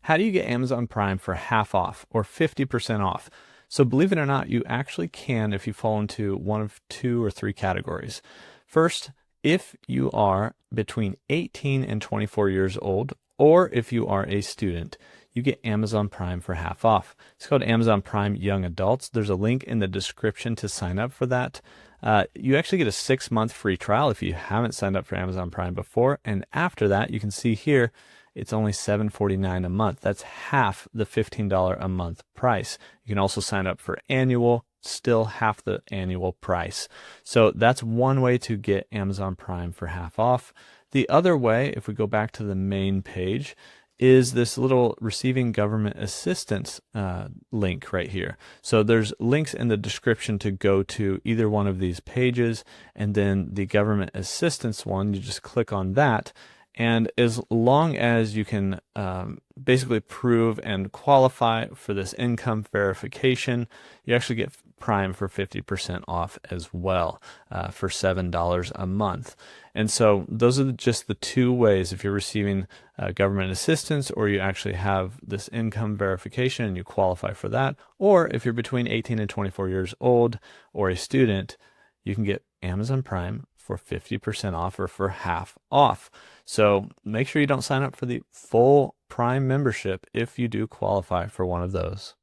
How do you get Amazon Prime for half off or 50% off? So believe it or not, you actually can if you fall into one of two or three categories. First, if you are between 18 and 24 years old, or if you are a student, you get Amazon Prime for half off. It's called Amazon Prime Young Adults. There's a link in the description to sign up for that. You actually get a 6-month free trial if you haven't signed up for Amazon Prime before. And after that, you can see here, it's only $7.49 a month. That's half the $15 a month price. You can also sign up for annual, still half the annual price. So that's one way to get Amazon Prime for half off. The other way, if we go back to the main page, is this little receiving government assistance link right here. So there's links in the description to go to either one of these pages, and then the government assistance one, you just click on that. And as long as you can basically prove and qualify for this income verification, you actually get Prime for 50% off as well for $7 a month. And so those are just the two ways if you're receiving government assistance, or you actually have this income verification and you qualify for that, or if you're between 18 and 24 years old or a student, you can get Amazon Prime for 50% off or for half off. So make sure you don't sign up for the full Prime membership if you do qualify for one of those.